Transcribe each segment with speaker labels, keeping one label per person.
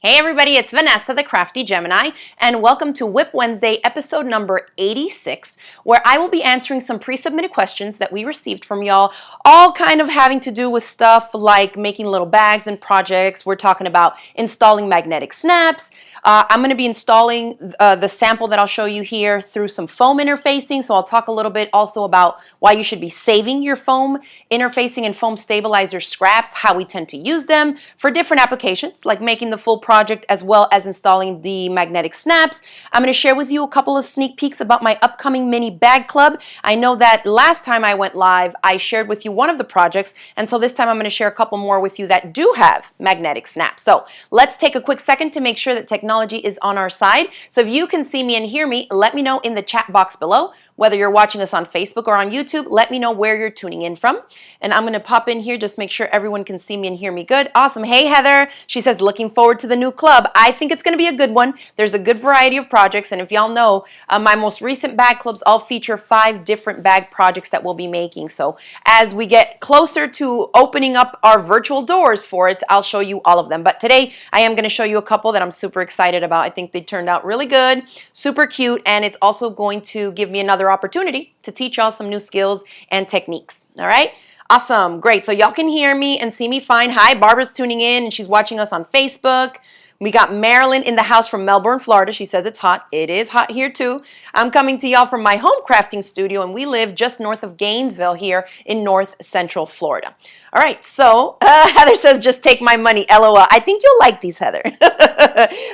Speaker 1: Hey everybody, it's Vanessa, the Crafty Gemini, and welcome to WIP Wednesday, episode number 86, where I will be answering some pre-submitted questions that we received from y'all, all kind of having to do with stuff like making little bags and projects. We're talking about installing magnetic snaps. I'm going to be installing the sample that I'll show you here through some foam interfacing, so I'll talk a little bit also about why you should be saving your foam interfacing and foam stabilizer scraps, how we tend to use them for different applications, like making the full project as well as installing the magnetic snaps. I'm going to share with you a couple of sneak peeks about my upcoming mini bag club. I know that last time I went live, I shared with you one of the projects, and so this time I'm going to share a couple more with you that do have magnetic snaps. So let's take a quick second to make sure that technology is on our side. So if you can see me and hear me, let me know in the chat box below. Whether you're watching us on Facebook or on YouTube, let me know where you're tuning in from. And I'm going to pop in here, just make sure everyone can see me and hear me good. Awesome. Hey, Heather. She says, looking forward to the new club. I think it's going to be a good one. There's a good variety of projects. And if y'all know, my most recent bag clubs all feature 5 different bag projects that we'll be making. So as we get closer to opening up our virtual doors for it, I'll show you all of them. But today I am going to show you a couple that I'm super excited about. I think they turned out really good, super cute, and it's also going to give me another opportunity to teach y'all some new skills and techniques. All right? Awesome. Great. So y'all can hear me and see me fine. Hi, Barbara's tuning in and she's watching us on Facebook. We got Marilyn in the house from Melbourne, Florida. She says it's hot. It is hot here too. I'm coming to y'all from my home crafting studio, and we live just north of Gainesville here in North Central Florida. All right, so Heather says, just take my money, LOL. I think you'll like these, Heather,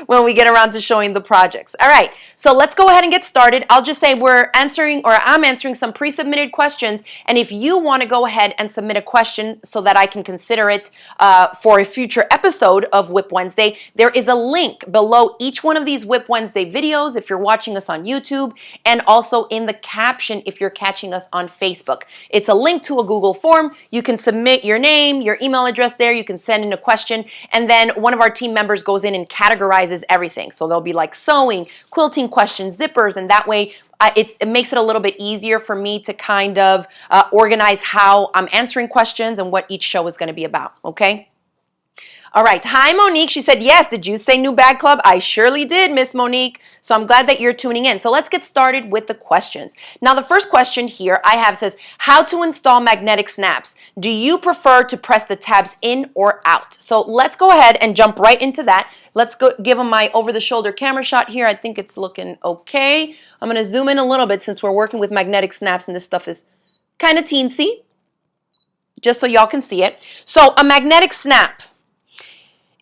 Speaker 1: when we get around to showing the projects. All right, so let's go ahead and get started. I'll just say I'm answering some pre-submitted questions, and if you want to go ahead and submit a question so that I can consider it for a future episode of WIP Wednesday, there is a link below each one of these WIP Wednesday videos if you're watching us on YouTube, and also in the caption if you're catching us on Facebook. It's a link to a Google form. You can submit your name, your email address there. You can send in a question, and then one of our team members goes in and categorizes everything. So there'll be like sewing, quilting questions, zippers, and that way it makes it a little bit easier for me to kind of organize how I'm answering questions and what each show is going to be about, okay? All right. Hi, Monique. She said, yes. Did you say new bag club? I surely did, Miss Monique. So I'm glad that you're tuning in. So let's get started with the questions. Now, the first question here I have says, how to install magnetic snaps. Do you prefer to press the tabs in or out? So let's go ahead and jump right into that. Let's go give them my over-the-shoulder camera shot here. I think it's looking okay. I'm going to zoom in a little bit since we're working with magnetic snaps and this stuff is kind of teensy, just so y'all can see it. So a magnetic snap,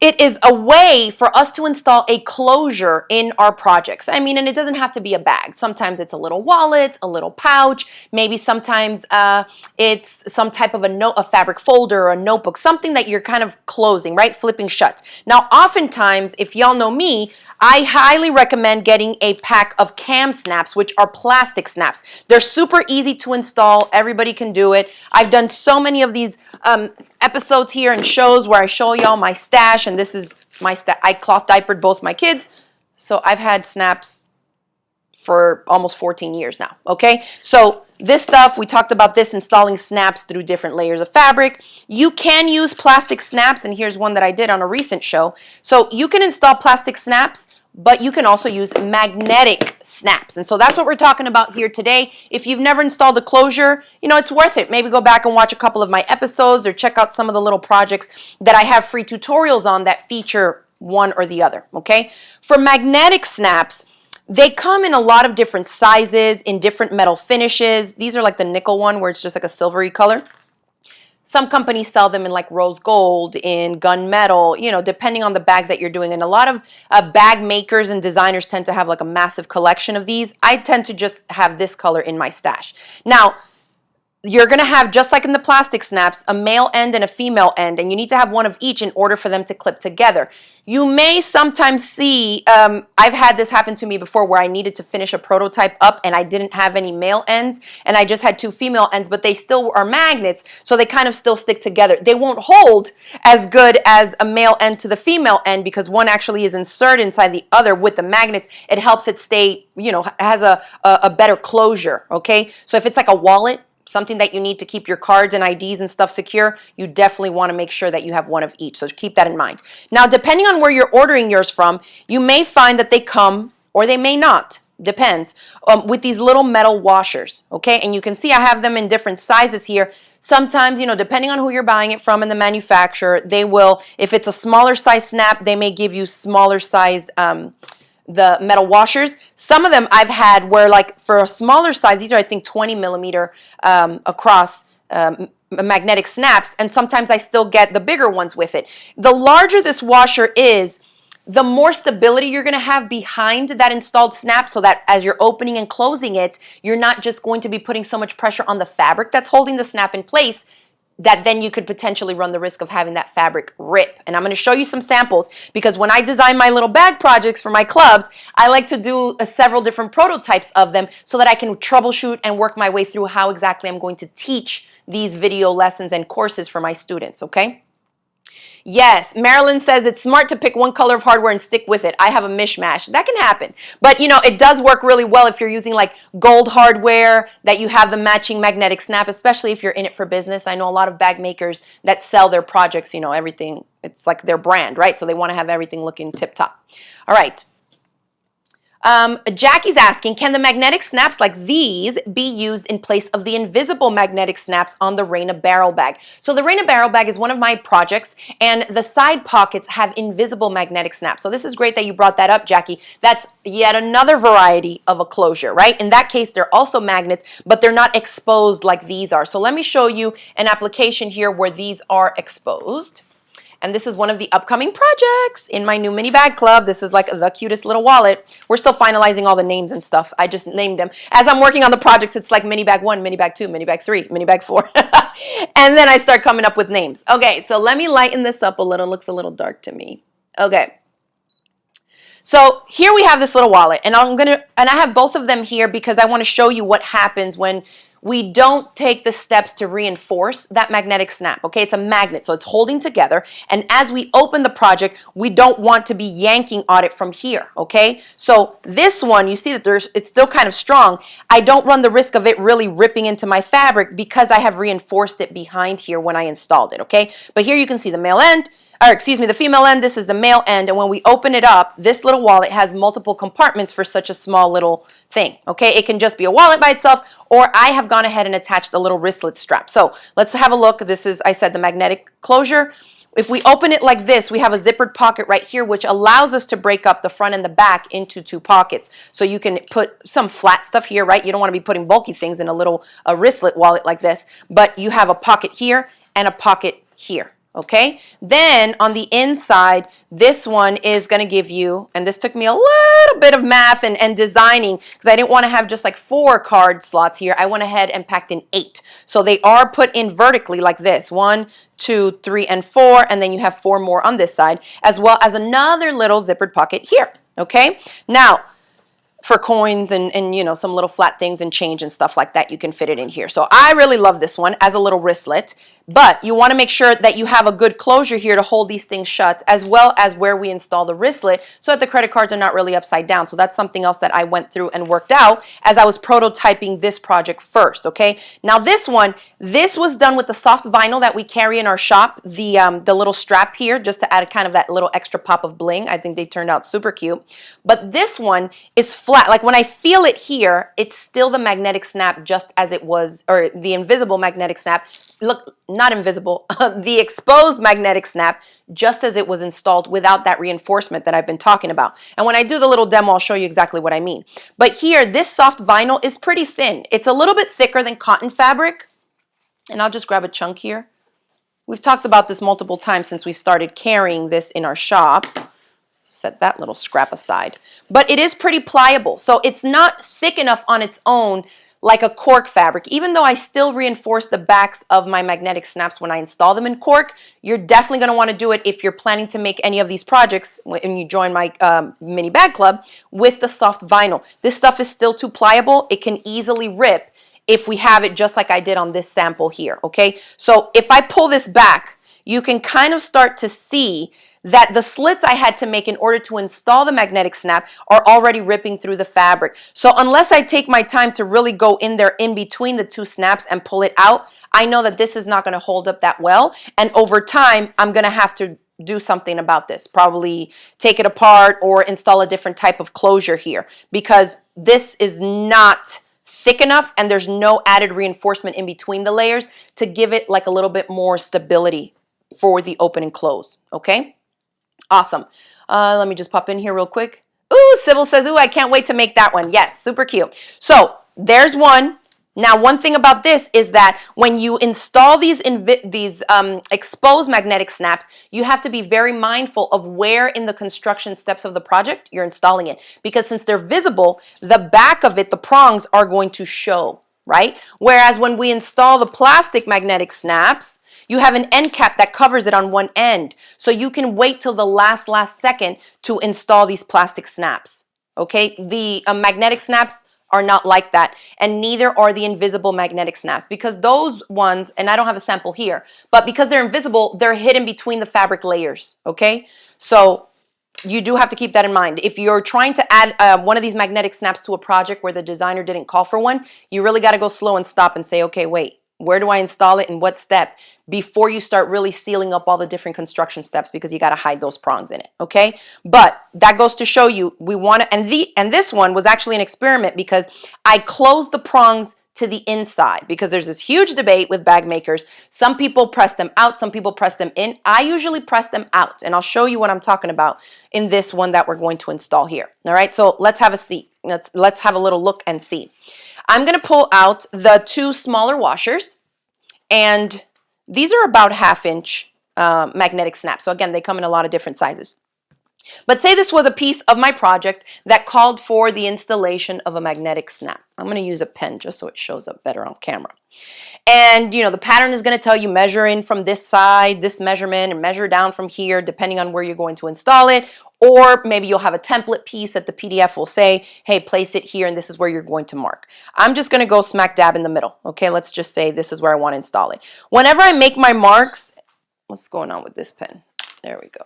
Speaker 1: it is a way for us to install a closure in our projects. I mean, and it doesn't have to be a bag. Sometimes it's a little wallet, a little pouch. Maybe sometimes it's some type of a fabric folder or a notebook, something that you're kind of closing, right? Flipping shut. Now, oftentimes, if y'all know me, I highly recommend getting a pack of cam snaps, which are plastic snaps. They're super easy to install. Everybody can do it. I've done so many of these episodes here and shows where I show y'all my stash, and this is my stash. I cloth diapered both my kids, so I've had snaps for almost 14 years now, okay? So this stuff, we talked about this, installing snaps through different layers of fabric. You can use plastic snaps, and here's one that I did on a recent show. So you can install plastic snaps, but you can also use magnetic snaps. And so that's what we're talking about here today. If you've never installed a closure, you know, it's worth it. Maybe go back and watch a couple of my episodes or check out some of the little projects that I have free tutorials on that feature one or the other, okay? For magnetic snaps, they come in a lot of different sizes, in different metal finishes. These are like the nickel one where it's just like a silvery color. Some companies sell them in like rose gold, in gunmetal, you know, depending on the bags that you're doing. And a lot of bag makers and designers tend to have like a massive collection of these. I tend to just have this color in my stash. Now, you're going to have, just like in the plastic snaps, a male end and a female end, and you need to have one of each in order for them to clip together. You may sometimes see, I've had this happen to me before where I needed to finish a prototype up and I didn't have any male ends and I just had 2 female ends, but they still are magnets, so they kind of still stick together. They won't hold as good as a male end to the female end because one actually is inserted inside the other with the magnets. It helps it stay, you know, has a better closure, okay? So if it's like a wallet, something that you need to keep your cards and IDs and stuff secure, you definitely want to make sure that you have one of each. So keep that in mind. Now, depending on where you're ordering yours from, you may find that they come or they may not. Depends, with these little metal washers, okay? And you can see I have them in different sizes here. Sometimes, you know, depending on who you're buying it from and the manufacturer, they will, if it's a smaller size snap, they may give you smaller size the metal washers. Some of them I've had where, like, for a smaller size, these are I think 20 millimeter across magnetic snaps, and sometimes I still get the bigger ones with it. The larger this washer is, the more stability you're going to have behind that installed snap, so that as you're opening and closing it, you're not just going to be putting so much pressure on the fabric that's holding the snap in place that then you could potentially run the risk of having that fabric rip. And I'm going to show you some samples, because when I design my little bag projects for my clubs, I like to do several different prototypes of them so that I can troubleshoot and work my way through how exactly I'm going to teach these video lessons and courses for my students, okay? Yes, Marilyn says it's smart to pick one color of hardware and stick with it. I have a mishmash. That can happen. But, you know, it does work really well if you're using like gold hardware, that you have the matching magnetic snap, especially if you're in it for business. I know a lot of bag makers that sell their projects, you know, everything, it's like their brand, right? So they want to have everything looking tip-top. All right. Jackie's asking, can the magnetic snaps like these be used in place of the invisible magnetic snaps on the Raina barrel bag? So the Raina barrel bag is one of my projects, and the side pockets have invisible magnetic snaps. So this is great that you brought that up, Jackie. That's yet another variety of a closure, right? In that case, they're also magnets, but they're not exposed like these are. So let me show you an application here where these are exposed. And this is one of the upcoming projects in my new mini bag club. This is like the cutest little wallet. We're still finalizing all the names and stuff. I just named them. As I'm working on the projects, it's like mini bag 1, mini bag 2, mini bag 3, mini bag 4. And then I start coming up with names. Okay, so let me lighten this up a little. It looks a little dark to me. Okay. So here we have this little wallet, and I have both of them here because I want to show you what happens when we don't take the steps to reinforce that magnetic snap, okay? It's a magnet, so it's holding together, and as we open the project, we don't want to be yanking on it from here, okay? So this one, you see that it's still kind of strong. I don't run the risk of it really ripping into my fabric because I have reinforced it behind here when I installed it, okay? But here you can see the male end, or excuse me, the female end, this is the male end, and when we open it up, this little wallet has multiple compartments for such a small little thing, okay? It can just be a wallet by itself, or I have gone ahead and attached a little wristlet strap. So let's have a look. This is, I said, the magnetic closure. If we open it like this, we have a zippered pocket right here, which allows us to break up the front and the back into 2 pockets. So you can put some flat stuff here, right? You don't want to be putting bulky things in a wristlet wallet like this, but you have a pocket here and a pocket here. Okay, then on the inside, this one is going to give you, and this took me a little bit of math and designing because I didn't want to have just like 4 card slots here. I went ahead and packed in 8. So they are put in vertically like this, 1, 2, 3, and 4, and then you have 4 more on this side, as well as another little zippered pocket here. Okay, now for coins and you know, some little flat things and change and stuff like that, you can fit it in here. So I really love this one as a little wristlet, but you want to make sure that you have a good closure here to hold these things shut, as well as where we install the wristlet so that the credit cards are not really upside down. So that's something else that I went through and worked out as I was prototyping this project first, okay? Now this one, this was done with the soft vinyl that we carry in our shop, the little strap here, just to add kind of that little extra pop of bling. I think they turned out super cute. But this one is flat. Like when I feel it here, it's still the magnetic snap just as it was, or the invisible magnetic snap. Look, not invisible, the exposed magnetic snap, just as it was installed without that reinforcement that I've been talking about. And when I do the little demo, I'll show you exactly what I mean. But here, this soft vinyl is pretty thin. It's a little bit thicker than cotton fabric. And I'll just grab a chunk here. We've talked about this multiple times since we've started carrying this in our shop. Set that little scrap aside. But it is pretty pliable. So it's not thick enough on its own like a cork fabric. Even though I still reinforce the backs of my magnetic snaps when I install them in cork, you're definitely going to want to do it if you're planning to make any of these projects when you join my mini bag club with the soft vinyl. This stuff is still too pliable. It can easily rip if we have it just like I did on this sample here, okay? So if I pull this back, you can kind of start to see that the slits I had to make in order to install the magnetic snap are already ripping through the fabric. So unless I take my time to really go in there in between the two snaps and pull it out, I know that this is not going to hold up that well. And over time, I'm going to have to do something about this, probably take it apart or install a different type of closure here, because this is not thick enough and there's no added reinforcement in between the layers to give it like a little bit more stability for the open and close. Okay, awesome. Let me just pop in here real quick. Ooh, Sybil says, ooh, I can't wait to make that one. Yes, super cute. So there's one. Now, one thing about this is that when you install these exposed magnetic snaps, you have to be very mindful of where in the construction steps of the project you're installing it. Because since they're visible, the back of it, the prongs, are going to show, right? Whereas when we install the plastic magnetic snaps, you have an end cap that covers it on one end. So you can wait till the last second to install these plastic snaps, okay? The magnetic snaps are not like that, and neither are the invisible magnetic snaps, because those ones, and I don't have a sample here, but because they're invisible, they're hidden between the fabric layers, okay? So you do have to keep that in mind. If you're trying to add one of these magnetic snaps to a project where the designer didn't call for one, you really got to go slow and stop and say, okay, wait, where do I install it and what step, before you start really sealing up all the different construction steps, because you got to hide those prongs in it, okay? But that goes to show you, we want to, and this one was actually an experiment because I closed the prongs to the inside, because there's this huge debate with bag makers. Some people press them out, some people press them in. I usually press them out, and I'll show you what I'm talking about in this one that we're going to install here. All right, so let's have a see. Let's have a little look and see. I'm going to pull out the two smaller washers, and these are about 1/2 inch magnetic snaps. So again, they come in a lot of different sizes. But say this was a piece of my project that called for the installation of a magnetic snap. I'm going to use a pen just so it shows up better on camera. And, you know, the pattern is going to tell you measure in from this side, this measurement, and measure down from here, depending on where you're going to install it. Or maybe you'll have a template piece that the PDF will say, hey, place it here, and this is where you're going to mark. I'm just going to go smack dab in the middle. Okay, let's just say this is where I want to install it. Whenever I make my marks, what's going on with this pen? There we go.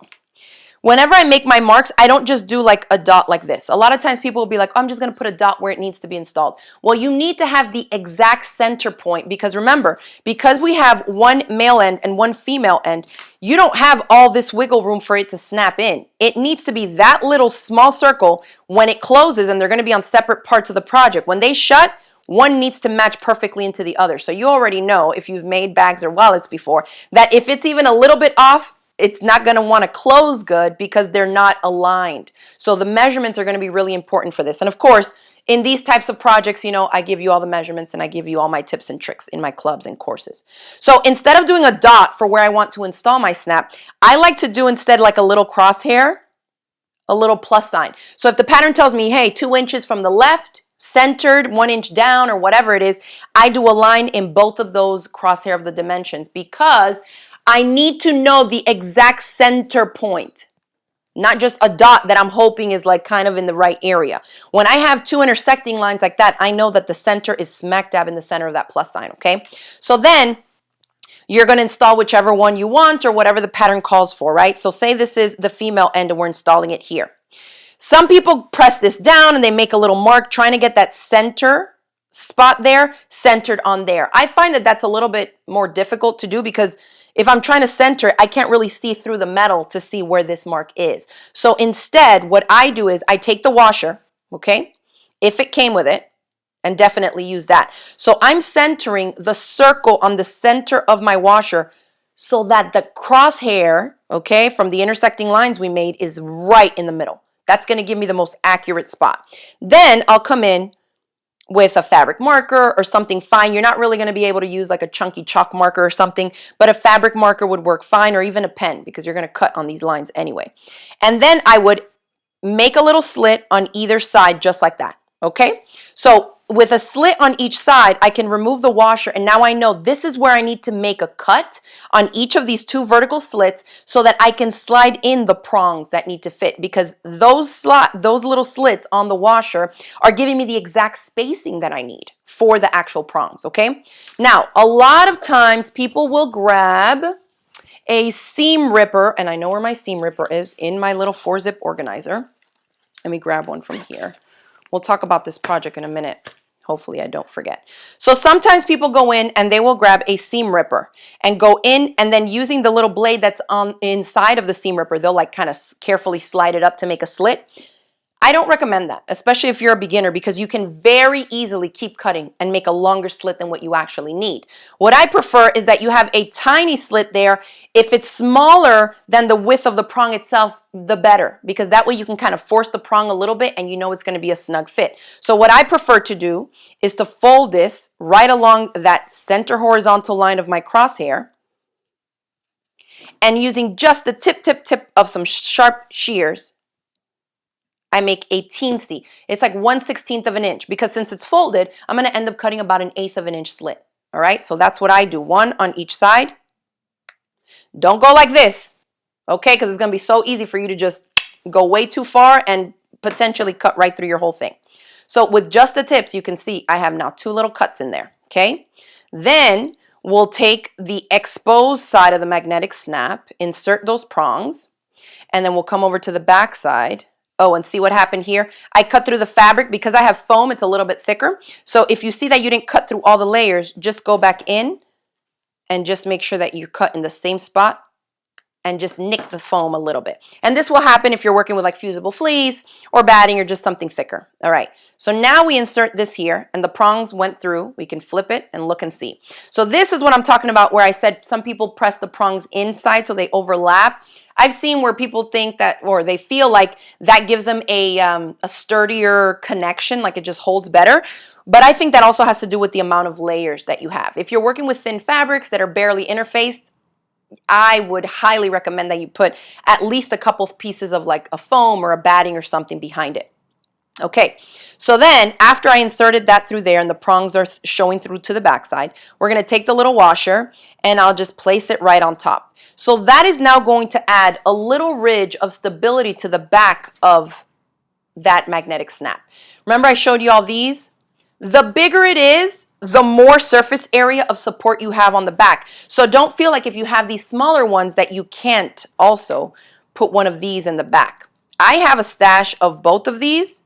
Speaker 1: Whenever I make my marks, I don't just do like a dot like this. A lot of times people will be like, oh, I'm just going to put a dot where it needs to be installed. Well, you need to have the exact center point, because remember, because we have one male end and one female end, you don't have all this wiggle room for it to snap in. It needs to be that little small circle when it closes, and they're going to be on separate parts of the project. When they shut, one needs to match perfectly into the other. So you already know, if you've made bags or wallets before, that if it's even a little bit off, it's not going to want to close good because they're not aligned. So the measurements are going to be really important for this. And of course, in these types of projects, you know, I give you all the measurements and I give you all my tips and tricks in my clubs and courses. So instead of doing a dot for where I want to install my snap, I like to do instead like a little crosshair, a little plus sign. So if the pattern tells me, hey, 2 inches from the left, centered, 1 inch down, or whatever it is, I do a line in both of those crosshair of the dimensions, because I need to know the exact center point, not just a dot that I'm hoping is like kind of in the right area. When I have two intersecting lines like that, I know that the center is smack dab in the center of that plus sign, okay? So then you're going to install whichever one you want or whatever the pattern calls for, right? So say this is the female end and we're installing it here. Some people press this down and they make a little mark trying to get that center spot there centered on there. I find that that's a little bit more difficult to do, because if I'm trying to center it, I can't really see through the metal to see where this mark is. So instead, what I do is I take the washer, okay, if it came with it, and definitely use that. So I'm centering the circle on the center of my washer so that the crosshair, okay, from the intersecting lines we made is right in the middle. That's going to give me the most accurate spot. Then I'll come in with a fabric marker or something fine. You're not really going to be able to use like a chunky chalk marker or something, but a fabric marker would work fine, or even a pen, because you're going to cut on these lines anyway. And then I would make a little slit on either side just like that, okay? So with a slit on each side, I can remove the washer, and now I know this is where I need to make a cut on each of these two vertical slits so that I can slide in the prongs that need to fit, because those little slits on the washer are giving me the exact spacing that I need for the actual prongs, okay? Now, a lot of times people will grab a seam ripper, and I know where my seam ripper is, in my little 4-zip organizer. Let me grab one from here. We'll talk about this project in a minute. Hopefully I don't forget. So sometimes people go in and they will grab a seam ripper and go in, and then using the little blade that's on inside of the seam ripper, they'll like kind of carefully slide it up to make a slit. I don't recommend that, especially if you're a beginner, because you can very easily keep cutting and make a longer slit than what you actually need. What I prefer is that you have a tiny slit there. If it's smaller than the width of the prong itself, the better, because that way you can kind of force the prong a little bit and you know it's going to be a snug fit. So what I prefer to do is to fold this right along that center horizontal line of my crosshair, and using just the tip of some sharp shears, I make a teensy. It's like 1/16 of an inch, because since it's folded, I'm going to end up cutting about 1/8 of an inch slit. All right, so that's what I do. One on each side. Don't go like this, okay, because it's going to be so easy for you to just go way too far and potentially cut right through your whole thing. So with just the tips, you can see I have now 2 little cuts in there, okay? Then we'll take the exposed side of the magnetic snap, insert those prongs, and then we'll come over to the back side. Oh, and see what happened here? I cut through the fabric because I have foam. It's a little bit thicker. So if you see that you didn't cut through all the layers, just go back in and just make sure that you cut in the same spot and just nick the foam a little bit. And this will happen if you're working with like fusible fleece or batting or just something thicker. All right, so now we insert this here and the prongs went through. We can flip it and look and see. So this is what I'm talking about, where I said some people press the prongs inside so they overlap. I've seen where people think that, or they feel like that gives them a sturdier connection, like it just holds better. But I think that also has to do with the amount of layers that you have. If you're working with thin fabrics that are barely interfaced, I would highly recommend that you put at least a couple of pieces of like a foam or a batting or something behind it. Okay, so then after I inserted that through there and the prongs are showing through to the backside, we're going to take the little washer and I'll just place it right on top. So that is now going to add a little ridge of stability to the back of that magnetic snap. Remember I showed you all these? The bigger it is, the more surface area of support you have on the back. So don't feel like if you have these smaller ones that you can't also put one of these in the back. I have a stash of both of these,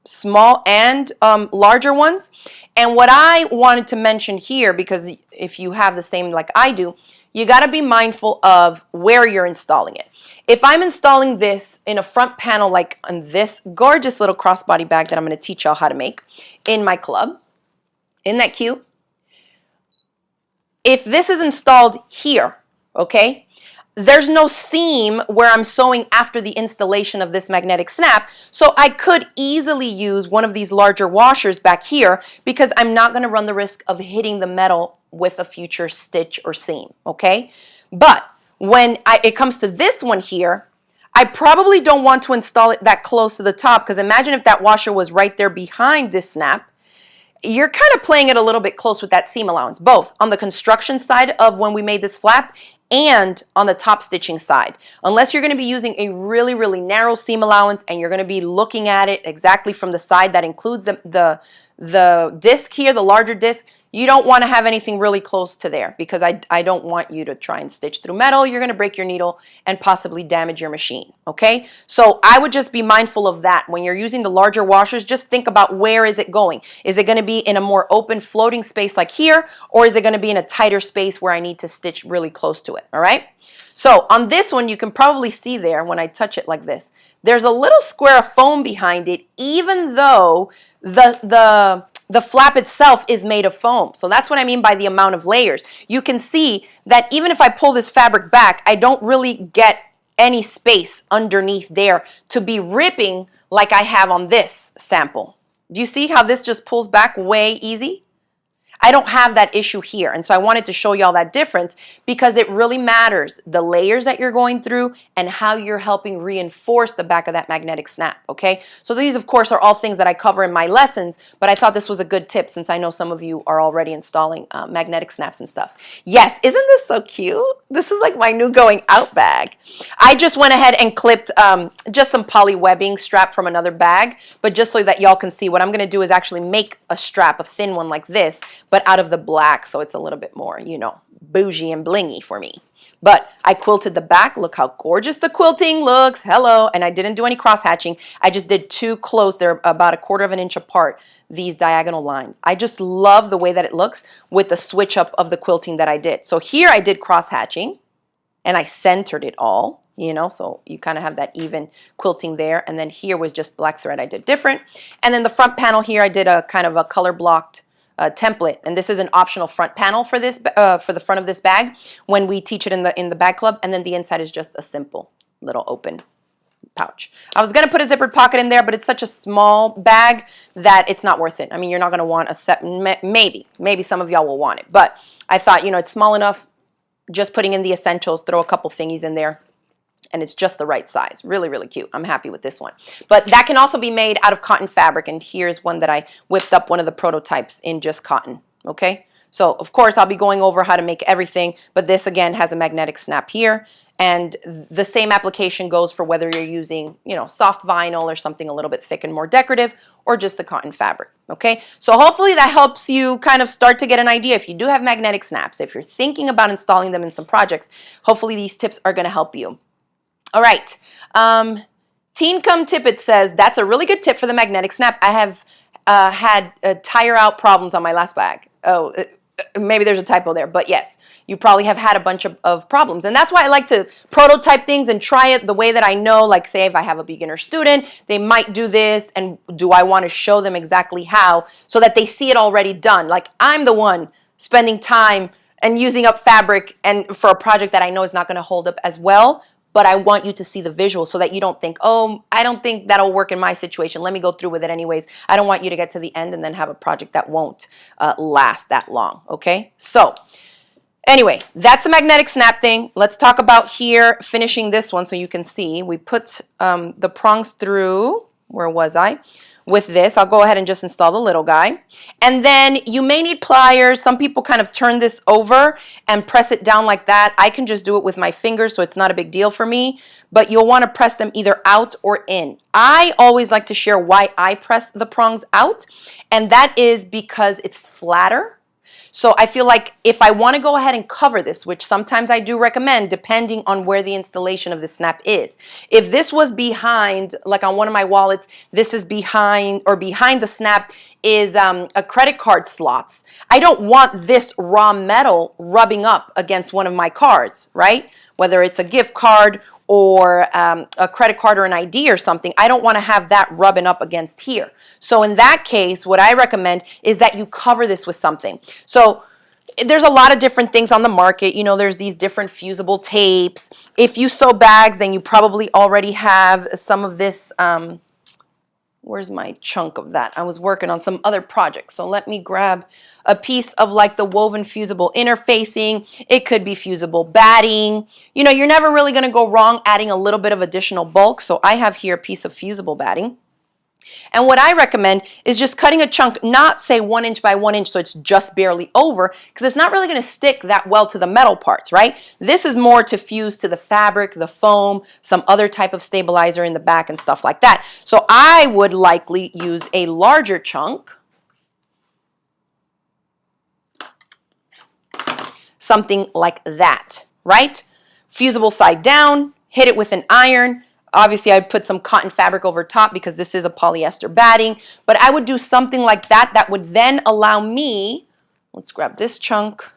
Speaker 1: small and larger ones. And what I wanted to mention here, because if you have the same like I do, you got to be mindful of where you're installing it. If I'm installing this in a front panel like on this gorgeous little crossbody bag that I'm going to teach y'all how to make in my club, isn't that cute? If this is installed here, okay, there's no seam where I'm sewing after the installation of this magnetic snap, so I could easily use one of these larger washers back here because I'm not going to run the risk of hitting the metal with a future stitch or seam, okay? But when it comes to this one here, I probably don't want to install it that close to the top, because imagine if that washer was right there behind this snap. You're kind of playing it a little bit close with that seam allowance, both on the construction side of when we made this flap and on the top stitching side. Unless you're going to be using a really, really narrow seam allowance and you're going to be looking at it exactly from the side that includes the disc here, the larger disc, you don't want to have anything really close to there, because I don't want you to try and stitch through metal. You're going to break your needle and possibly damage your machine, okay? So I would just be mindful of that. When you're using the larger washers, just think about where is it going. Is it going to be in a more open floating space like here, or is it going to be in a tighter space where I need to stitch really close to it, all right? So on this one, you can probably see there when I touch it like this, there's a little square of foam behind it, even though the flap itself is made of foam. So that's what I mean by the amount of layers. You can see that even if I pull this fabric back, I don't really get any space underneath there to be ripping like I have on this sample. Do you see how this just pulls back way easy? I don't have that issue here. And so I wanted to show y'all that difference, because it really matters the layers that you're going through and how you're helping reinforce the back of that magnetic snap, okay? So these, of course, are all things that I cover in my lessons, but I thought this was a good tip since I know some of you are already installing magnetic snaps and stuff. Yes, isn't this so cute? This is like my new going out bag. I just went ahead and clipped just some poly webbing strap from another bag, but just so that y'all can see, what I'm gonna do is actually make a strap, a thin one like this, but out of the black, so it's a little bit more, you know, bougie and blingy for me. But I quilted the back. Look how gorgeous the quilting looks. Hello. And I didn't do any cross hatching. I just did two close. They're about 1/4 inch apart, these diagonal lines. I just love the way that it looks with the switch up of the quilting that I did. So here I did cross hatching and I centered it all, you know, so you kind of have that even quilting there. And then here was just black thread. I did different. And then the front panel here, I did a kind of a color blocked template, and this is an optional front panel for this for the front of this bag when we teach it in the bag club. And then the inside is just a simple little open pouch. I was going to put a zippered pocket in there, but it's such a small bag that it's not worth it. I mean, you're not going to want a set. Maybe some of y'all will want it, but I thought, you know, it's small enough. Just putting in the essentials, throw a couple thingies in there, and it's just the right size. Really, really cute. I'm happy with this one. But that can also be made out of cotton fabric, and here's one that I whipped up, one of the prototypes in just cotton, okay? So, of course, I'll be going over how to make everything, but this, again, has a magnetic snap here, and the same application goes for whether you're using, you know, soft vinyl or something a little bit thick and more decorative, or just the cotton fabric, okay? So hopefully that helps you kind of start to get an idea. If you do have magnetic snaps, if you're thinking about installing them in some projects, hopefully these tips are going to help you. All right. Teen Come Tippett says, that's a really good tip for the magnetic snap. I have had tire out problems on my last bag. Oh, maybe there's a typo there, but yes, you probably have had a bunch of problems. And that's why I like to prototype things and try it the way that I know, like say if I have a beginner student, they might do this, and do I want to show them exactly how so that they see it already done? Like I'm the one spending time and using up fabric and for a project that I know is not going to hold up as well. But I want you to see the visual so that you don't think, oh, I don't think that'll work in my situation. Let me go through with it anyways. I don't want you to get to the end and then have a project that won't last that long, okay? So anyway, that's a magnetic snap thing. Let's talk about here finishing this one so you can see. We put the prongs through, where was I? With this, I'll go ahead and just install the little guy. And then you may need pliers. Some people kind of turn this over and press it down like that. I can just do it with my fingers, so it's not a big deal for me. But you'll want to press them either out or in. I always like to share why I press the prongs out, and that is because it's flatter. So I feel like if I want to go ahead and cover this, which sometimes I do recommend depending on where the installation of the snap is. If this was behind, like on one of my wallets, this is behind, or behind the snap is a credit card slots. I don't want this raw metal rubbing up against one of my cards, right? Whether it's a gift card or a credit card or an ID or something, I don't want to have that rubbing up against here. So in that case, what I recommend is that you cover this with something. So there's a lot of different things on the market. You know, there's these different fusible tapes. If you sew bags, then you probably already have some of this. Where's my chunk of that? I was working on some other projects. So let me grab a piece of like the woven fusible interfacing. It could be fusible batting. You know, you're never really going to go wrong adding a little bit of additional bulk. So I have here a piece of fusible batting. And what I recommend is just cutting a chunk, not say 1 inch by 1 inch, so it's just barely over, because it's not really going to stick that well to the metal parts, right? This is more to fuse to the fabric, the foam, some other type of stabilizer in the back and stuff like that. So I would likely use a larger chunk, something like that, right? Fusible side down, hit it with an iron. Obviously, I'd put some cotton fabric over top because this is a polyester batting, but I would do something like that that would then allow me, let's grab this chunk,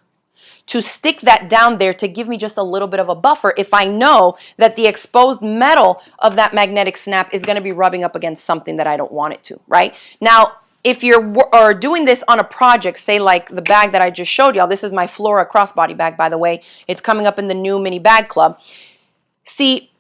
Speaker 1: to stick that down there to give me just a little bit of a buffer if I know that the exposed metal of that magnetic snap is going to be rubbing up against something that I don't want it to, right? Now, if you're doing this on a project, say like the bag that I just showed y'all, this is my Flora crossbody bag, by the way. It's coming up in the new mini bag club. See,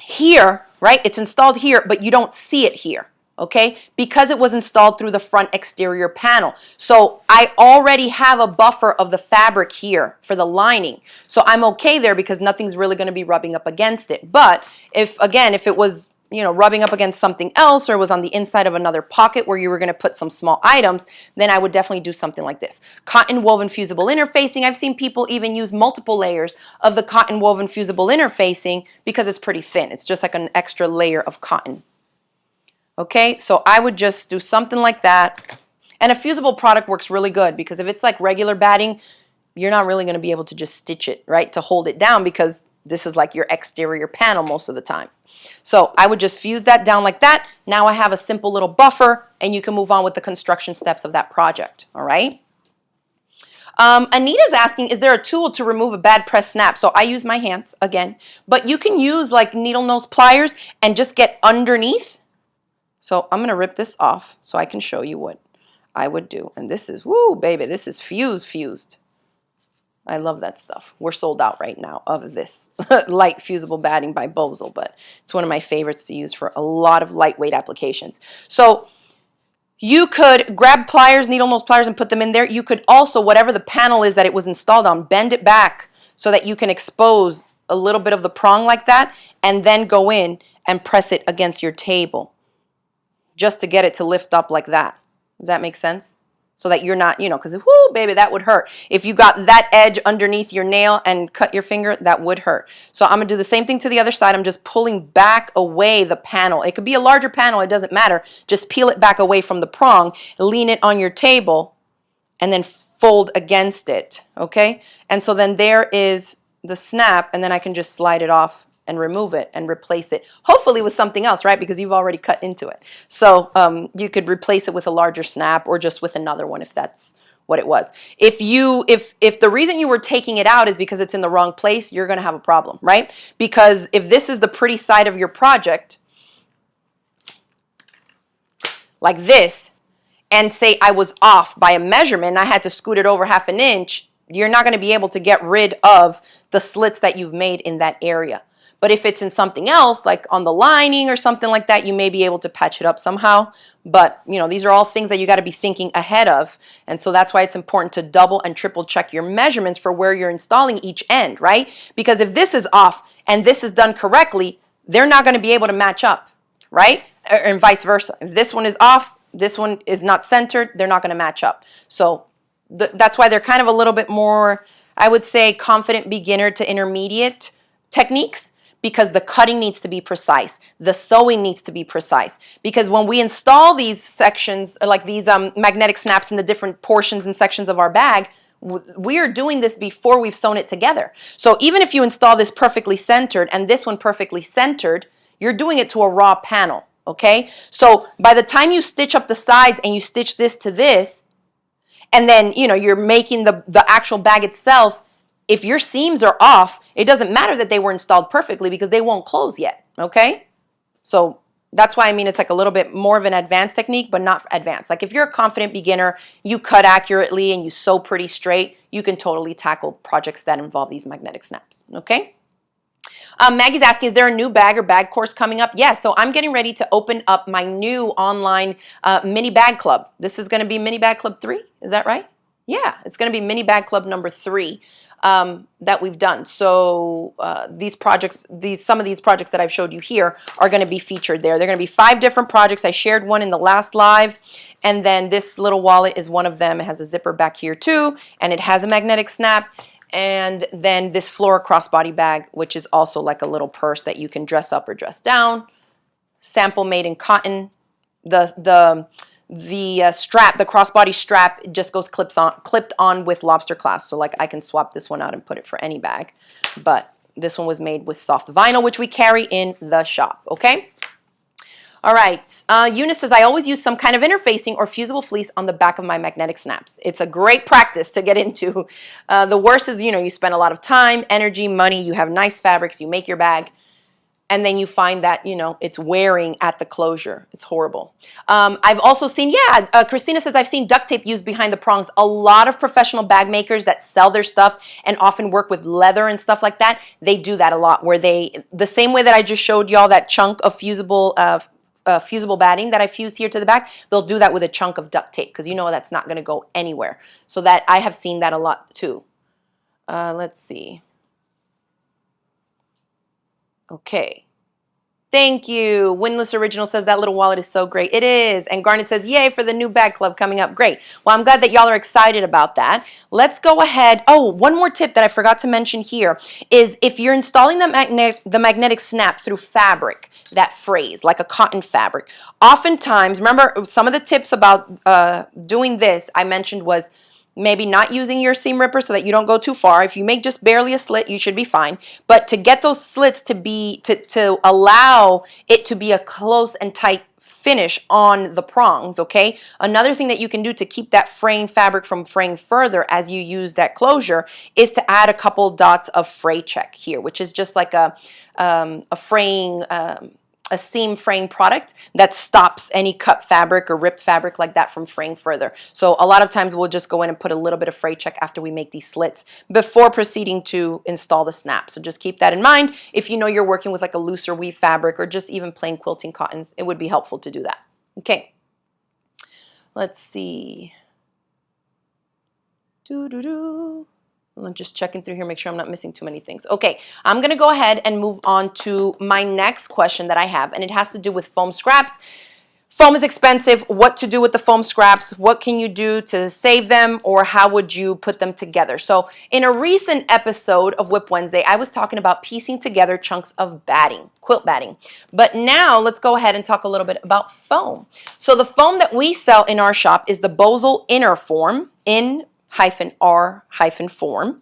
Speaker 1: here, right, it's installed here, but you don't see it here, okay, because it was installed through the front exterior panel. So I already have a buffer of the fabric here for the lining. So I'm okay there because nothing's really going to be rubbing up against it. But if, again, if it was, you know, rubbing up against something else or was on the inside of another pocket where you were going to put some small items, then I would definitely do something like this. Cotton woven fusible interfacing. I've seen people even use multiple layers of the cotton woven fusible interfacing because it's pretty thin. It's just like an extra layer of cotton. Okay, so I would just do something like that. And a fusible product works really good because if it's like regular batting, you're not really going to be able to just stitch it, right, to hold it down because this is like your exterior panel most of the time. So I would just fuse that down like that. Now I have a simple little buffer and you can move on with the construction steps of that project, all right? Anita's asking, is there a tool to remove a bad press snap? So I use my hands again, but you can use like needle nose pliers and just get underneath. So I'm going to rip this off so I can show you what I would do. And this is, woo, baby, this is fused. I love that stuff. We're sold out right now of this light fusible batting by Bosel, but it's one of my favorites to use for a lot of lightweight applications. So you could grab pliers, needle nose pliers, and put them in there. You could also, whatever the panel is that it was installed on, bend it back so that you can expose a little bit of the prong like that, and then go in and press it against your table just to get it to lift up like that. Does that make sense? So that you're not, you know, because, whoo, baby, that would hurt. If you got that edge underneath your nail and cut your finger, that would hurt. So I'm going to do the same thing to the other side. I'm just pulling back away the panel. It could be a larger panel. It doesn't matter. Just peel it back away from the prong, lean it on your table, and then fold against it, okay? And so then there is the snap, and then I can just slide it off and remove it and replace it, hopefully with something else, right? Because you've already cut into it. So you could replace it with a larger snap or just with another one if that's what it was. If the reason you were taking it out is because it's in the wrong place, you're gonna have a problem, right? Because if this is the pretty side of your project, like this, and say I was off by a measurement and I had to scoot it over 1/2 inch, you're not gonna be able to get rid of the slits that you've made in that area. But if it's in something else, like on the lining or something like that, you may be able to patch it up somehow. But, you know, these are all things that you got to be thinking ahead of. And so that's why it's important to double and triple check your measurements for where you're installing each end, right? Because if this is off and this is done correctly, they're not going to be able to match up, right? And vice versa. If this one is off, this one is not centered, they're not going to match up. So that's why they're kind of a little bit more, I would say, confident beginner to intermediate techniques. Because the cutting needs to be precise. The sewing needs to be precise. Because when we install these sections, or like these magnetic snaps in the different portions and sections of our bag, we are doing this before we've sewn it together. So even if you install this perfectly centered and this one perfectly centered, you're doing it to a raw panel, okay? So by the time you stitch up the sides and you stitch this to this, and then, you know, you're making the actual bag itself, if your seams are off, it doesn't matter that they were installed perfectly because they won't close yet, okay? So that's why I mean it's like a little bit more of an advanced technique, but not advanced. Like if you're a confident beginner, you cut accurately and you sew pretty straight, you can totally tackle projects that involve these magnetic snaps, okay? Maggie's asking, is there a new bag or bag course coming up? Yes, so I'm getting ready to open up my new online mini bag club. This is gonna be mini bag club 3, is that right? Yeah, it's gonna be mini bag club number 3. That we've done. So these projects, some of these projects that I've showed you here are going to be featured there. They're going to be 5 different projects. I shared one in the last live, and then this little wallet is one of them. It has a zipper back here too, and it has a magnetic snap. And then this Flora crossbody bag, which is also like a little purse that you can dress up or dress down. Sample made in cotton. The strap, the crossbody strap, just goes clipped on with lobster clasp. So like I can swap this one out and put it for any bag. But this one was made with soft vinyl, which we carry in the shop, okay? All right, Eunice says, I always use some kind of interfacing or fusible fleece on the back of my magnetic snaps. It's a great practice to get into. The worst is, you know, you spend a lot of time, energy, money, you have nice fabrics, you make your bag, and then you find that, you know, it's wearing at the closure. It's horrible. I've also seen, Christina says, I've seen duct tape used behind the prongs. A lot of professional bag makers that sell their stuff and often work with leather and stuff like that, they do that a lot, where the same way that I just showed y'all that chunk of fusible batting that I fused here to the back, they'll do that with a chunk of duct tape because you know that's not going to go anywhere. So that I have seen that a lot too. Let's see. Okay. Thank you. Winless Original says that little wallet is so great. It is. And Garnet says, yay for the new bag club coming up. Great. Well, I'm glad that y'all are excited about that. Let's go ahead. Oh, one more tip that I forgot to mention here is if you're installing the magnetic snap through fabric, that phrase, like a cotton fabric, oftentimes, remember some of the tips about doing this I mentioned was maybe not using your seam ripper so that you don't go too far. If you make just barely a slit, you should be fine. But to get those slits to be, to allow it to be a close and tight finish on the prongs, okay? Another thing that you can do to keep that fraying fabric from fraying further as you use that closure is to add a couple dots of fray check here, which is just like a fraying, a seam fraying product that stops any cut fabric or ripped fabric like that from fraying further. So a lot of times we'll just go in and put a little bit of fray check after we make these slits before proceeding to install the snap. So just keep that in mind. If you know you're working with like a looser weave fabric or just even plain quilting cottons, it would be helpful to do that. Okay, let's see. I'm just checking through here, make sure I'm not missing too many things. Okay, I'm going to go ahead and move on to my next question that I have, and it has to do with foam scraps. Foam is expensive. What to do with the foam scraps? What can you do to save them, or how would you put them together? So in a recent episode of WIP Wednesday, I was talking about piecing together chunks of batting, quilt batting. But now let's go ahead and talk a little bit about foam. So the foam that we sell in our shop is the Bosal Inner Form in -R form,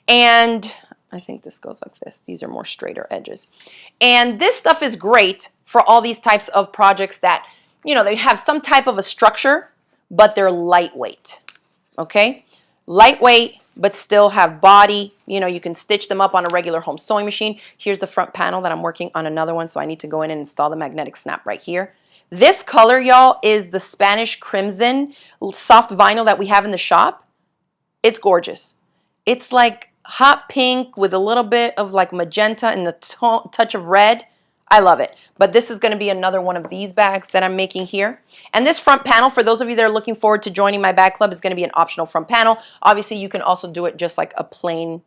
Speaker 1: and I think this goes like this. These are more straighter edges, and this stuff is great for all these types of projects that, you know, they have some type of a structure but they're lightweight. Okay, lightweight but still have body. You know, you can stitch them up on a regular home sewing machine. Here's the front panel that I'm working on another one, so I need to go in and install the magnetic snap right here. This color, y'all, is the Spanish Crimson soft vinyl that we have in the shop. It's gorgeous. It's like hot pink with a little bit of like magenta and a touch of red. I love it. But this is going to be another one of these bags that I'm making here. And this front panel, for those of you that are looking forward to joining my bag club, is going to be an optional front panel. Obviously, you can also do it just like a plain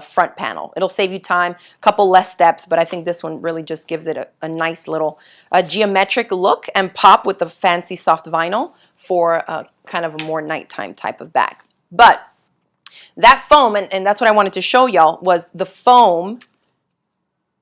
Speaker 1: front panel. It'll save you time, a couple less steps, but I think this one really just gives it a nice little geometric look and pop with the fancy soft vinyl for kind of a more nighttime type of bag. But that foam, and that's what I wanted to show y'all, was the foam.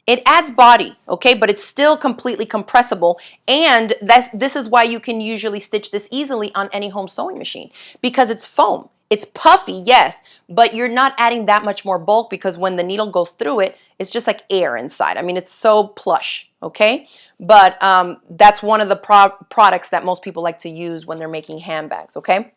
Speaker 1: It adds body, okay, but it's still completely compressible, and this is why you can usually stitch this easily on any home sewing machine, because it's foam. It's puffy, yes, but you're not adding that much more bulk because when the needle goes through it, it's just like air inside. I mean, it's so plush, okay? But that's one of the products that most people like to use when they're making handbags, okay?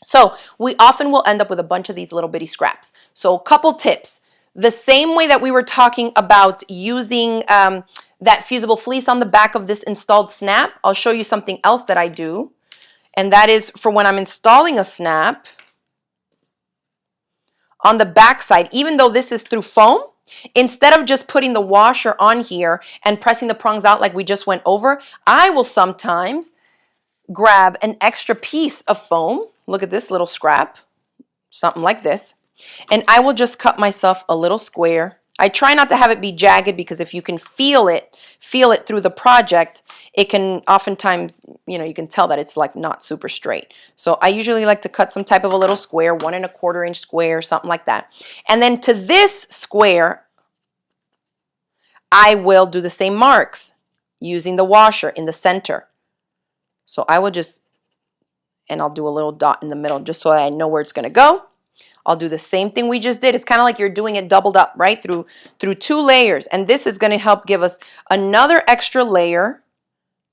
Speaker 1: So we often will end up with a bunch of these little bitty scraps. So a couple tips. The same way that we were talking about using that fusible fleece on the back of this installed snap, I'll show you something else that I do. And that is for when I'm installing a snap on the back side, even though this is through foam, instead of just putting the washer on here and pressing the prongs out like we just went over, I will sometimes grab an extra piece of foam. Look at this little scrap, something like this, and I will just cut myself a little square. I try not to have it be jagged because if you can feel it through the project, it can oftentimes, you know, you can tell that it's like not super straight. So I usually like to cut some type of a little square, 1 1/4 inch square, something like that. And then to this square, I will do the same marks using the washer in the center. So I will just, and I'll do a little dot in the middle just so I know where it's going to go. I'll do the same thing we just did. It's kind of like you're doing it doubled up, right? Through 2 layers. And this is going to help give us another extra layer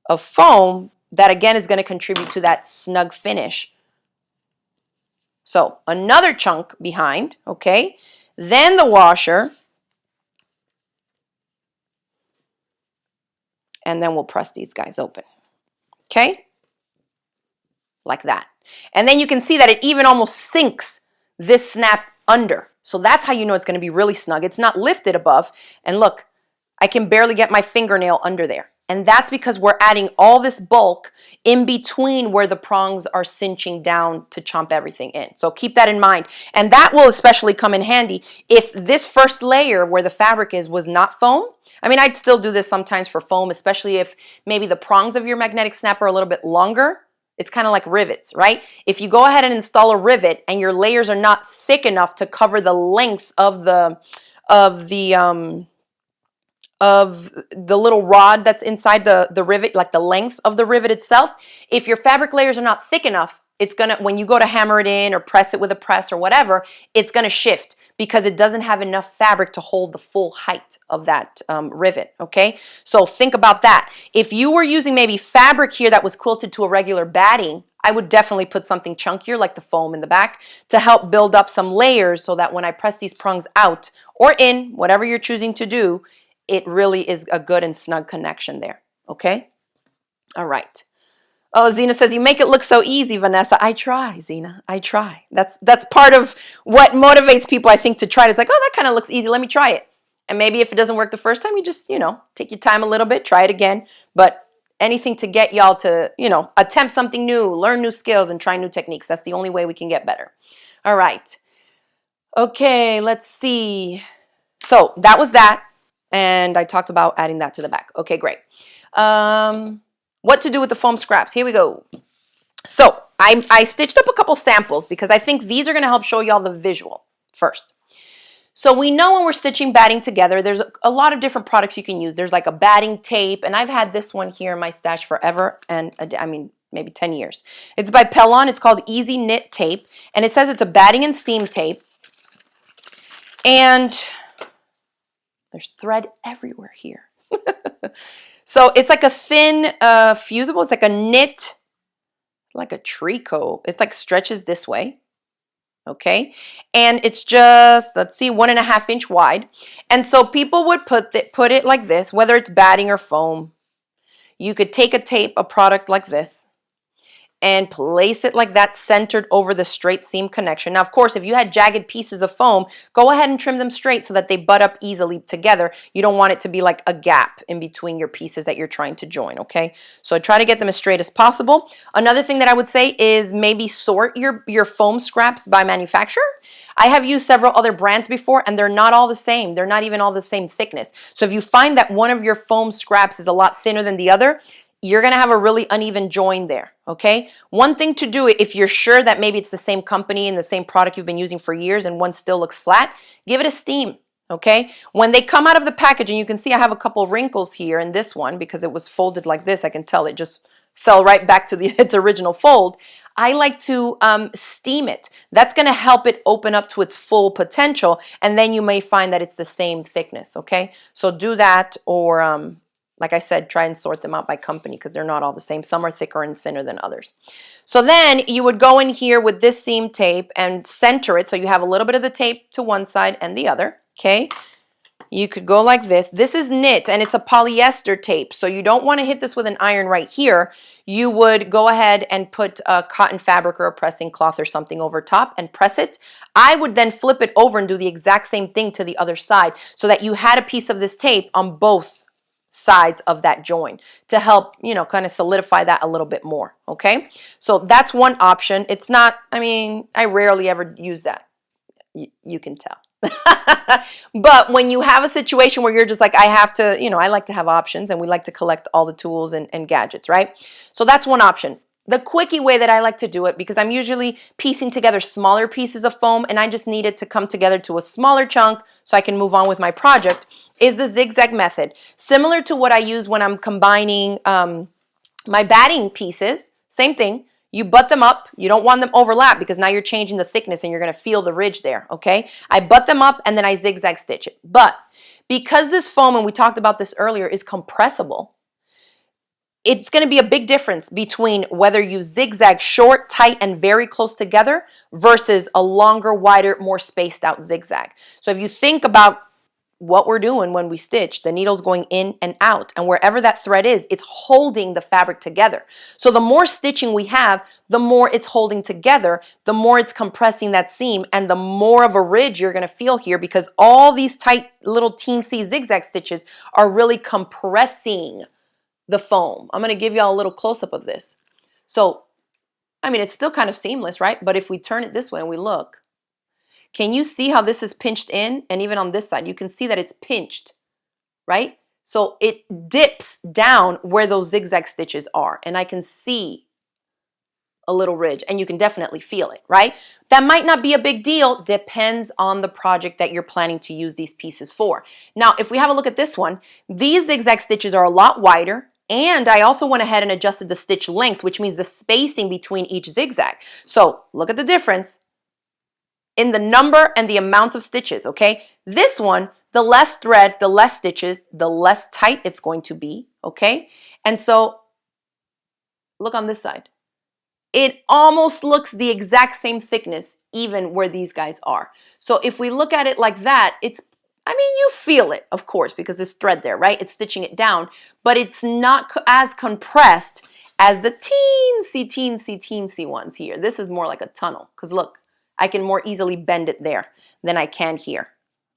Speaker 1: of foam that again is going to contribute to that snug finish. So another chunk behind, okay? Then the washer. And then we'll press these guys open. Okay? Like that. And then you can see that it even almost sinks this snap under. So that's how you know it's going to be really snug. It's not lifted above. And look, I can barely get my fingernail under there. And that's because we're adding all this bulk in between where the prongs are cinching down to chomp everything in. So keep that in mind. And that will especially come in handy if this first layer where the fabric is was not foam. I mean, I'd still do this sometimes for foam, especially if maybe the prongs of your magnetic snap are a little bit longer. It's kind of like rivets, right? If you go ahead and install a rivet and your layers are not thick enough to cover the length of the little rod that's inside the rivet, like the length of the rivet itself, if your fabric layers are not thick enough, it's gonna, when you go to hammer it in or press it with a press or whatever, it's gonna shift because it doesn't have enough fabric to hold the full height of that rivet, okay? So think about that. If you were using maybe fabric here that was quilted to a regular batting, I would definitely put something chunkier like the foam in the back to help build up some layers so that when I press these prongs out or in, whatever you're choosing to do, it really is a good and snug connection there, okay? All right. Oh, Zena says, you make it look so easy, Vanessa. I try, Zena. I try. That's part of what motivates people, I think, to try it. It's like, oh, that kind of looks easy. Let me try it. And maybe if it doesn't work the first time, you just, take your time a little bit, try it again. But anything to get y'all to, attempt something new, learn new skills, and try new techniques. That's the only way we can get better. All right. Okay, let's see. So that was that. And I talked about adding that to the back. Okay, great. What to do with the foam scraps? Here we go. So I stitched up a couple samples because I think these are going to help show y'all the visual first. So we know when we're stitching batting together, there's a lot of different products you can use. There's like a batting tape, and I've had this one here in my stash forever, and I mean maybe 10 years. It's by Pellon. It's called Easy Knit Tape, and it says it's a batting and seam tape. And there's thread everywhere here. So it's like a thin fusible. It's like a knit. It's like a tricot. It's like stretches this way. Okay. And it's just, let's see, 1.5 inch wide. And so people would put it like this, whether it's batting or foam. You could take a product like this, and place it like that centered over the straight seam connection. Now, of course, if you had jagged pieces of foam, go ahead and trim them straight so that they butt up easily together. You don't want it to be like a gap in between your pieces that you're trying to join, okay? So try to get them as straight as possible. Another thing that I would say is maybe sort your foam scraps by manufacturer. I have used several other brands before, and they're not all the same. They're not even all the same thickness. So if you find that one of your foam scraps is a lot thinner than the other, you're going to have a really uneven join there, okay? One thing to do, if you're sure that maybe it's the same company and the same product you've been using for years and one still looks flat, give it a steam, okay? When they come out of the package, and you can see I have a couple wrinkles here in this one because it was folded like this, I can tell it just fell right back to its original fold. I like to steam it. That's going to help it open up to its full potential, and then you may find that it's the same thickness, okay? So do that, or like I said, try and sort them out by company because they're not all the same. Some are thicker and thinner than others. So then you would go in here with this seam tape and center it so you have a little bit of the tape to one side and the other, okay? You could go like this. This is knit, and it's a polyester tape, so you don't want to hit this with an iron right here. You would go ahead and put a cotton fabric or a pressing cloth or something over top and press it. I would then flip it over and do the exact same thing to the other side so that you had a piece of this tape on both sides of that join to help, kind of solidify that a little bit more, okay? So that's one option. It's not, I rarely ever use that. You can tell. But when you have a situation where you're just like, I have to, I like to have options, and we like to collect all the tools and gadgets, right? So that's one option. The quickie way that I like to do it, because I'm usually piecing together smaller pieces of foam and I just need it to come together to a smaller chunk so I can move on with my project, is the zigzag method. Similar to what I use when I'm combining my batting pieces, same thing. You butt them up. You don't want them overlap because now you're changing the thickness and you're going to feel the ridge there, okay? I butt them up and then I zigzag stitch it. But because this foam, and we talked about this earlier, is compressible, it's going to be a big difference between whether you zigzag short, tight, and very close together versus a longer, wider, more spaced out zigzag. So if you think about what we're doing when we stitch, the needle's going in and out, and wherever that thread is, it's holding the fabric together. So the more stitching we have, the more it's holding together, the more it's compressing that seam, and the more of a ridge you're going to feel here because all these tight little teensy zigzag stitches are really compressing the foam. I'm going to give y'all a little close-up of this. So, I mean, it's still kind of seamless, right? But if we turn it this way and we look, can you see how this is pinched in? And even on this side, you can see that it's pinched, right? So it dips down where those zigzag stitches are. And I can see a little ridge, and you can definitely feel it, right? That might not be a big deal, depends on the project that you're planning to use these pieces for. Now, if we have a look at this one, these zigzag stitches are a lot wider, and I also went ahead and adjusted the stitch length, which means the spacing between each zigzag. So look at the difference in the number and the amount of stitches, okay? This one, the less thread, the less stitches, the less tight it's going to be, okay? And so look on this side. It almost looks the exact same thickness even where these guys are. So if we look at it like that, it's, I mean, you feel it, of course, because there's thread there, right? It's stitching it down, but it's not as compressed as the teensy ones here. This is more like a tunnel, because look, I can more easily bend it there than I can here,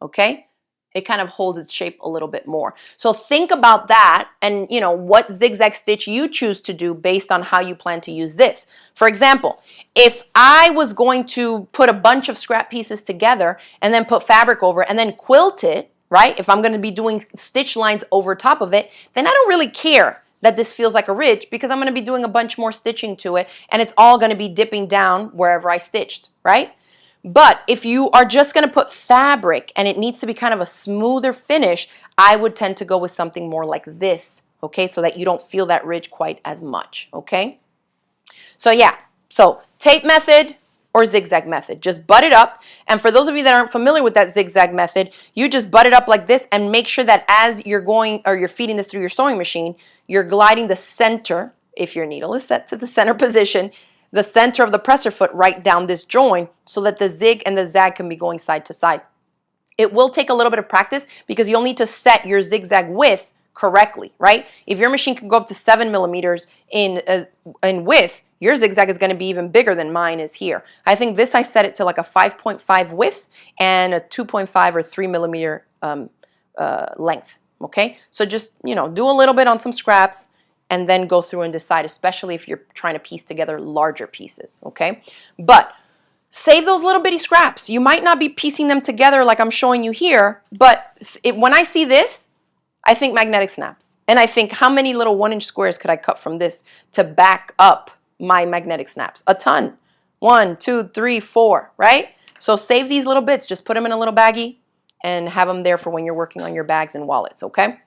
Speaker 1: okay? It kind of holds its shape a little bit more. So think about that and, you know, what zigzag stitch you choose to do based on how you plan to use this. For example, if I was going to put a bunch of scrap pieces together and then put fabric over and then quilt it, right? If I'm going to be doing stitch lines over top of it, then I don't really care that this feels like a ridge because I'm going to be doing a bunch more stitching to it and it's all going to be dipping down wherever I stitched, right? But if you are just going to put fabric and it needs to be kind of a smoother finish, I would tend to go with something more like this, okay? So that you don't feel that ridge quite as much, okay? So yeah, so tape method or zigzag method. Just butt it up. And for those of you that aren't familiar with that zigzag method, you just butt it up like this and make sure that as you're going or you're feeding this through your sewing machine, you're gliding the center, if your needle is set to the center position, the center of the presser foot right down this join so that the zig and the zag can be going side to side. It will take a little bit of practice because you'll need to set your zigzag width correctly, right? If your machine can go up to 7 millimeters in width, your zigzag is going to be even bigger than mine is here. I think this I set it to like a 5.5 width and a 2.5 or 3 millimeter length, okay? So just, you know, do a little bit on some scraps and then go through and decide, especially if you're trying to piece together larger pieces, okay? But save those little bitty scraps. You might not be piecing them together like I'm showing you here, but when I see this, I think magnetic snaps. And I think how many little 1-inch squares could I cut from this to back up my magnetic snaps? A ton. 1, 2, 3, 4, right? So save these little bits. Just put them in a little baggie and have them there for when you're working on your bags and wallets, okay?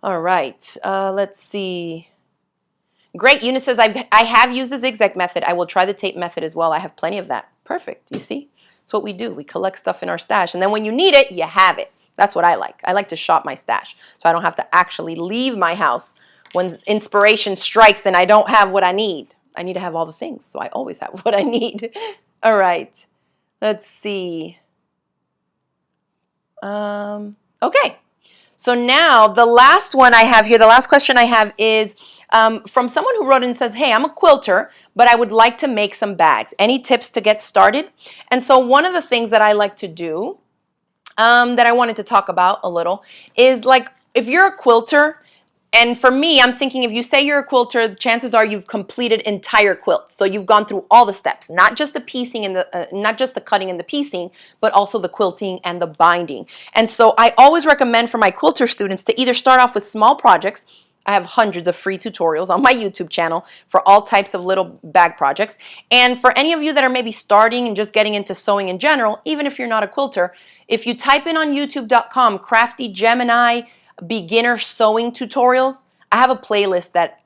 Speaker 1: All right, let's see. Great, Eunice says, I have used the zigzag method. I will try the tape method as well. I have plenty of that. Perfect, you see? That's what we do. We collect stuff in our stash. And then when you need it, you have it. That's what I like. I like to shop my stash so I don't have to actually leave my house when inspiration strikes and I don't have what I need. I need to have all the things, so I always have what I need. All right, let's see. Okay. So now the last one I have here, the last question I have is from someone who wrote in and says, hey, I'm a quilter, but I would like to make some bags. Any tips to get started? And so one of the things that I like to do that I wanted to talk about a little is like if you're a quilter, and for me, I'm thinking if you say you're a quilter, chances are you've completed entire quilts. So you've gone through all the steps, not just the piecing and not just the cutting and the piecing, but also the quilting and the binding. And so I always recommend for my quilter students to either start off with small projects. I have hundreds of free tutorials on my YouTube channel for all types of little bag projects. And for any of you that are maybe starting and just getting into sewing in general, even if you're not a quilter, if you type in on youtube.com, CraftyGemini beginner sewing tutorials, I have a playlist that,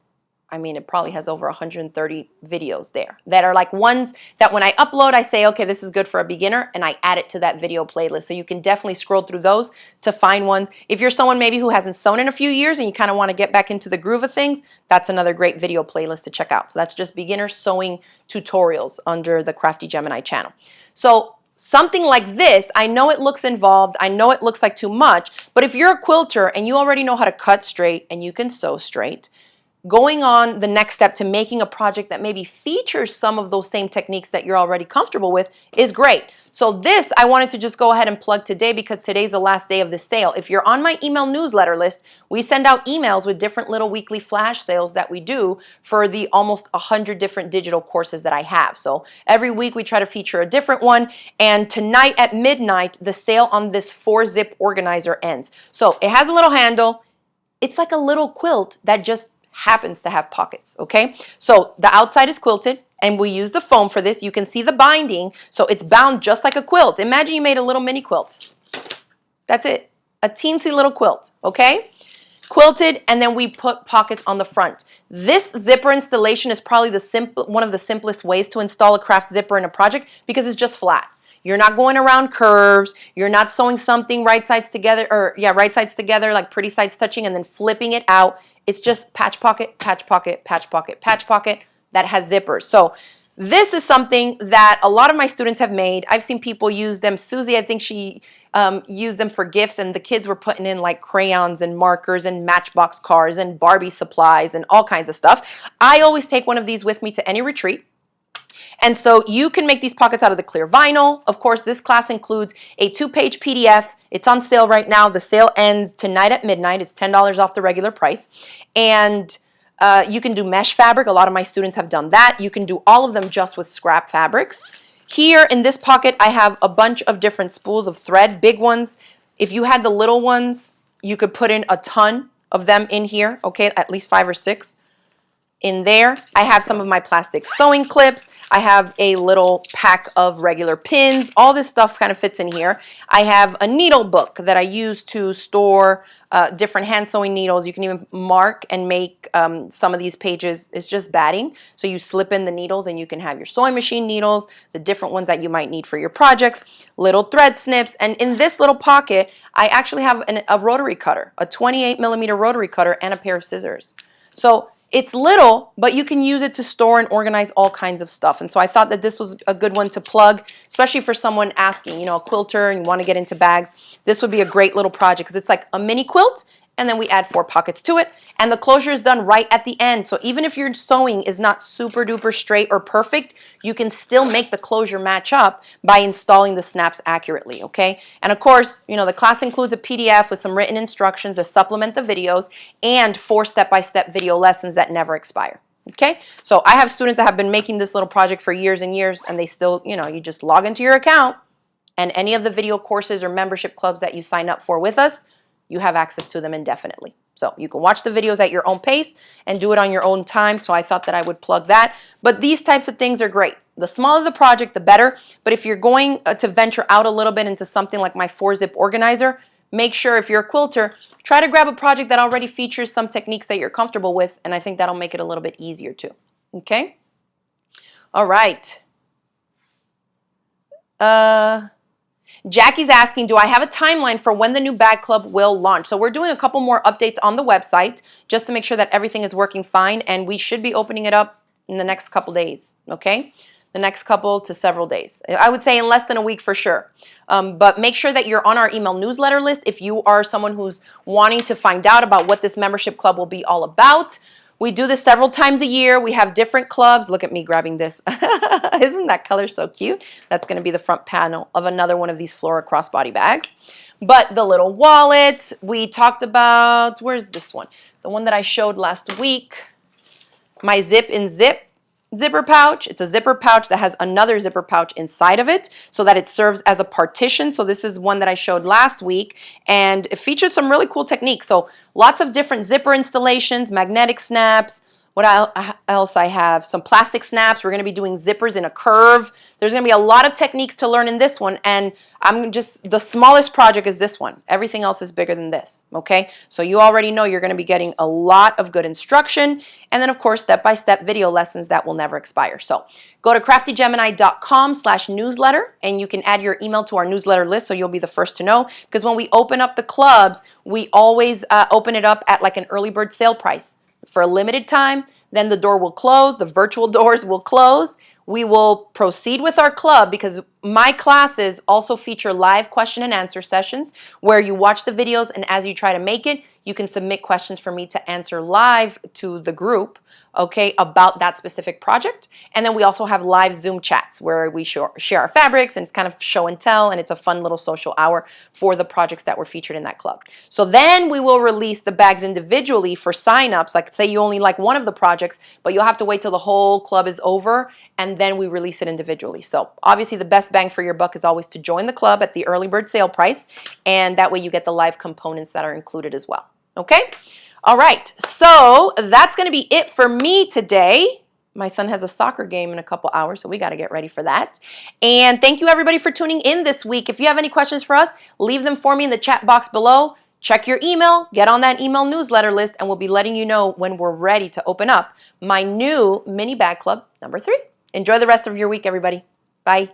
Speaker 1: I mean, it probably has over 130 videos there that are like ones that when I upload, I say, okay, this is good for a beginner, and I add it to that video playlist. So you can definitely scroll through those to find ones. If you're someone maybe who hasn't sewn in a few years and you kind of want to get back into the groove of things, that's another great video playlist to check out. So that's just beginner sewing tutorials under the Crafty Gemini channel. So something like this, I know it looks involved, I know it looks like too much, but if you're a quilter and you already know how to cut straight and you can sew straight, going on the next step to making a project that maybe features some of those same techniques that you're already comfortable with is great. So this I wanted to just go ahead and plug today because today's the last day of the sale. If you're on my email newsletter list, we send out emails with different little weekly flash sales that we do for the almost 100 different digital courses that I have. So every week we try to feature a different one, and tonight at midnight the sale on this 4-zip organizer ends. So it has a little handle. It's like a little quilt that just happens to have pockets, okay? So the outside is quilted, and we use the foam for this. You can see the binding, so it's bound just like a quilt. Imagine you made a little mini quilt. That's it, a teensy little quilt, okay? Quilted, and then we put pockets on the front. This zipper installation is probably one of the simplest ways to install a craft zipper in a project because it's just flat. You're not going around curves. You're not sewing something right sides together, like pretty sides touching and then flipping it out. It's just patch pocket, patch pocket, patch pocket, patch pocket that has zippers. So this is something that a lot of my students have made. I've seen people use them. Susie, I think she used them for gifts, and the kids were putting in like crayons and markers and Matchbox cars and Barbie supplies and all kinds of stuff. I always take one of these with me to any retreat. And so you can make these pockets out of the clear vinyl. Of course, this class includes a 2-page PDF. It's on sale right now. The sale ends tonight at midnight. It's $10 off the regular price. And you can do mesh fabric. A lot of my students have done that. You can do all of them just with scrap fabrics. Here in this pocket, I have a bunch of different spools of thread, big ones. If you had the little ones, you could put in a ton of them in here, okay, at least 5 or 6. In there, I have some of my plastic sewing clips. I have a little pack of regular pins. All this stuff kind of fits in here. I have a needle book that I use to store different hand sewing needles. You can even mark and make some of these pages. It's just batting. So you slip in the needles and you can have your sewing machine needles, the different ones that you might need for your projects, little thread snips. And in this little pocket, I actually have a rotary cutter, a 28mm rotary cutter, and a pair of scissors. So it's little, but you can use it to store and organize all kinds of stuff. And so I thought that this was a good one to plug, especially for someone asking, you know, a quilter and you want to get into bags. This would be a great little project because it's like a mini quilt, and then we add 4 pockets to it. And the closure is done right at the end. So even if your sewing is not super duper straight or perfect, you can still make the closure match up by installing the snaps accurately, okay? And of course, you know, the class includes a PDF with some written instructions that supplement the videos and 4 step-by-step video lessons that never expire. Okay, so I have students that have been making this little project for years and years, and they still, you know, you just log into your account, and any of the video courses or membership clubs that you sign up for with us, you have access to them indefinitely. So you can watch the videos at your own pace and do it on your own time. So I thought that I would plug that. But these types of things are great. The smaller the project, the better. But if you're going to venture out a little bit into something like my 4-zip organizer, make sure if you're a quilter, try to grab a project that already features some techniques that you're comfortable with. And I think that'll make it a little bit easier too. Okay? All right. Jackie's asking, do I have a timeline for when the new bag club will launch? So we're doing a couple more updates on the website just to make sure that everything is working fine, and we should be opening it up in the next couple days, okay? The next couple to several days. I would say in less than a week for sure. But make sure that you're on our email newsletter list if you are someone who's wanting to find out about what this membership club will be all about. We do this several times a year. We have different clubs. Look at me grabbing this. Isn't that color so cute? That's going to be the front panel of another one of these Flora crossbody bags. But the little wallets, we talked about, where's this one? The one that I showed last week, my Zip and Zip zipper pouch. It's a zipper pouch that has another zipper pouch inside of it so that it serves as a partition. So this is one that I showed last week, and it features some really cool techniques. So lots of different zipper installations, magnetic snaps. What else I have? Some plastic snaps. We're going to be doing zippers in a curve. There's going to be a lot of techniques to learn in this one, and the smallest project is this one. Everything else is bigger than this, okay? So you already know you're going to be getting a lot of good instruction, and then of course step-by-step video lessons that will never expire. So go to craftygemini.com/newsletter, and you can add your email to our newsletter list so you'll be the first to know, because when we open up the clubs, we always open it up at like an early bird sale price for a limited time. Then the door will close, the virtual doors will close. We will proceed with our club because my classes also feature live question and answer sessions where you watch the videos, and as you try to make it, you can submit questions for me to answer live to the group, okay, about that specific project. And then we also have live Zoom chats where we share our fabrics, and it's kind of show and tell, and it's a fun little social hour for the projects that were featured in that club. So then we will release the bags individually for signups. Like say you only like one of the projects, but you'll have to wait till the whole club is over, and then we release it individually. So obviously the best bang for your buck is always to join the club at the early bird sale price, and that way you get the live components that are included as well. Okay? All right, so that's going to be it for me today. My son has a soccer game in a couple hours, so we got to get ready for that. And thank you everybody for tuning in this week. If you have any questions for us, leave them for me in the chat box below. Check your email, get on that email newsletter list, and we'll be letting you know when we're ready to open up my new mini bag club number 3. Enjoy the rest of your week, everybody. Bye.